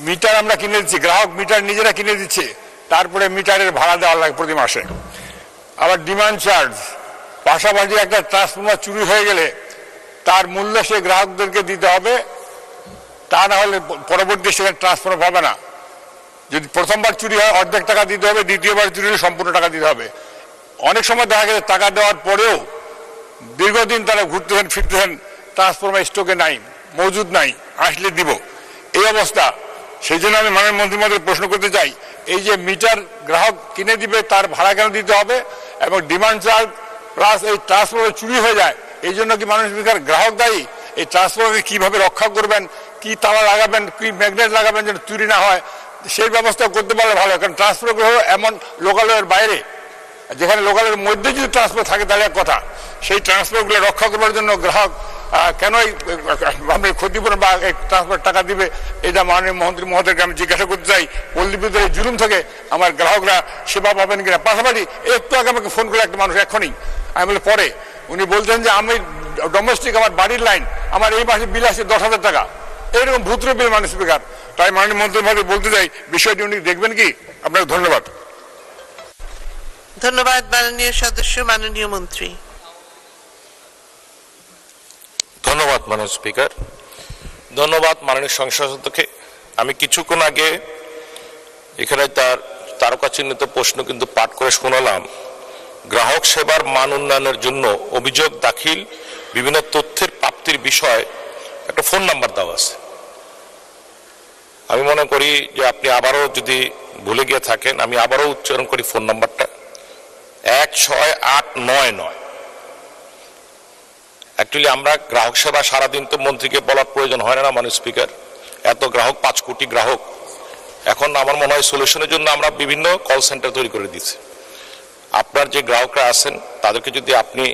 Metre আমরা কিনে দিচ্ছি, গ্রাহক মিটার নিজেরা কিনে দিচ্ছে, তারপরে মিটারের ভাড়া দেওয়া লাগে প্রতি মাসে। আবার ডিমান্ড চার্জ, পাশাপাশি একটা ট্রান্সফরমার চুরি হয়ে গেলে তার মূল্য সে গ্রাহকদেরকে দিতে হবে, তা না হলে পরবর্তী সেখানে ট্রান্সফার পাবে না। যদি প্রথমবার চুরি হয় অর্ধেক টাকা দিতে হবে, দ্বিতীয়বার চুরি হলে সম্পূর্ণ টাকা দিতে হবে। অনেক সময় দেখা গেছে টাকা দেওয়ার পরেও দীর্ঘদিন তারা ঘুরতেছেন ফিরতেছেন, ট্রান্সফরমার স্টকে নাই, মজুদ নাই, আসলে দিব, এই অবস্থা। সেই জন্য আমি মাননীয় মন্ত্রী মহোদয় প্রশ্ন করতে চাই, এই যে মিটার গ্রাহক কিনে দিবে তার ভাড়া কেন দিতে হবে, এবং ডিমান্ড চার্জ প্লাস এই ট্রান্সফরমার চুরি হয়ে যায়, এই জন্য কি মাননীয় স্পিকার গ্রাহক দায়ী? এই ট্রান্সফরমারকে কিভাবে রক্ষা করবেন, কি তালা লাগাবেন, কি ম্যাগনেট লাগাবেন যেন চুরি না হয়, সেই ব্যবস্থা করতে পারলে ভালো। কারণ ট্রান্সফার হলো এমন লোকালয়ের বাইরে, যেখানে লোকালের মধ্যে যদি ট্রান্সফার থাকে তাহলে এক কথা, সেই ট্রান্সফারগুলো রক্ষা করার জন্য গ্রাহক কেন ক্ষতিপূরণ বা ট্রান্সফার টাকা দিবে, এটা মাননীয় মন্ত্রী মহোদয়কে আমি জিজ্ঞাসা করতে চাই। পল্লী বিদ্যুতের জুলুম থেকে আমার গ্রাহকরা সেবা পাবেন কিনা। পাশাপাশি একটু আগে আমাকে ফোন করে একটা মানুষ এখনই, আমি বলে পরে, উনি বলছেন যে আমি ডোমেস্টিক আমার বাড়ির লাইন, আমার এই মাসে বিল আসছে 10,000 টাকা, এইরকম ভূত্র বিল মাননীয় স্পিকার। তাই মাননীয় মন্ত্রী মহোদয় বলতে চাই, বিষয়টি উনি দেখবেন কি? আপনাকে ধন্যবাদ। ধন্যবাদ মাননীয় সদস্য। মাননীয় মন্ত্রী। ধন্যবাদ মাননীয় স্পিকার, ধন্যবাদ মাননীয় সংসদ সদস্যকে। আমি কিছুক্ষণ আগে এখানে তার তারকা চিহ্নিত প্রশ্ন কিন্তু পাঠ করে শোনালাম। গ্রাহক সেবার মান উন্নয়নের জন্য অভিযোগ দাখিল, বিভিন্ন তথ্যের প্রাপ্তির বিষয় একটা ফোন নাম্বার দেওয়া আছে। আমি মনে করি যে আপনি আবারও যদি ভুলে গিয়ে থাকেন, আমি আবারও উচ্চারণ করি ফোন নাম্বারটা 16899। অ্যাকচুয়ালি আমরা গ্রাহক সেবা সারাদিন তো মন্ত্রীকে বলার প্রয়োজন হয় না মাননীয় স্পিকার, এত গ্রাহক, 5 কোটি গ্রাহক। এখন আমার মনে হয় সলিউশনের জন্য আমরা বিভিন্ন কল সেন্টার তৈরি করে দিচ্ছি। আপনার যে গ্রাহকরা আছেন তাদেরকে যদি আপনি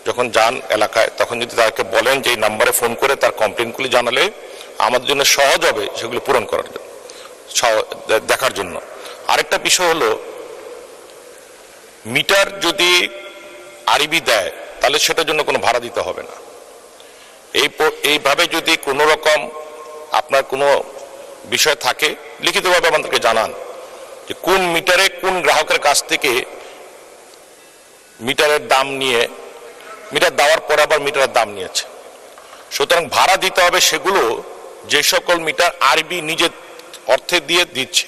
যখন যান এলাকায়, তখন যদি তাদেরকে বলেন যে এই নাম্বারে ফোন করে তার কমপ্লেনগুলি জানালে আমাদের জন্য সহজ হবে সেগুলো পূরণ করার জন্য, দেখার জন্য। আরেকটা বিষয় হলো, মিটার যদি আরবি দেয় তাহলে সেটার জন্য কোনো ভাড়া দিতে হবে না। এইভাবে যদি কোনো রকম আপনার কোনো বিষয় থাকে, লিখিতভাবে আমাদেরকে জানান যে কোন মিটারে কোন গ্রাহকের কাছ থেকে মিটারের দাম নিয়ে, মিটার দেওয়ার পর আবার মিটারের দাম নিয়েছে। সুতরাং ভাড়া দিতে হবে সেগুলো যে সকল মিটার আরবি নিজের অর্থে দিয়ে দিচ্ছে,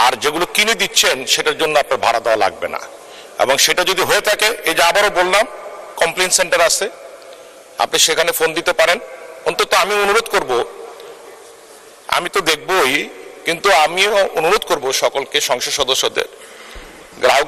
আর যেগুলো কিনে দিচ্ছেন সেটার জন্য আপনার ভাড়া দেওয়া লাগবে না। এবং সেটা যদি হয়ে থাকে, এই যে আবারও বললাম কমপ্লেন সেন্টার আছে, আপনি সেখানে ফোন দিতে পারেন। অন্তত আমি অনুরোধ করব, আমি তো দেখবই, কিন্তু আমিও অনুরোধ করব সকলকে, সংসদ সদস্যদের, গ্রাহক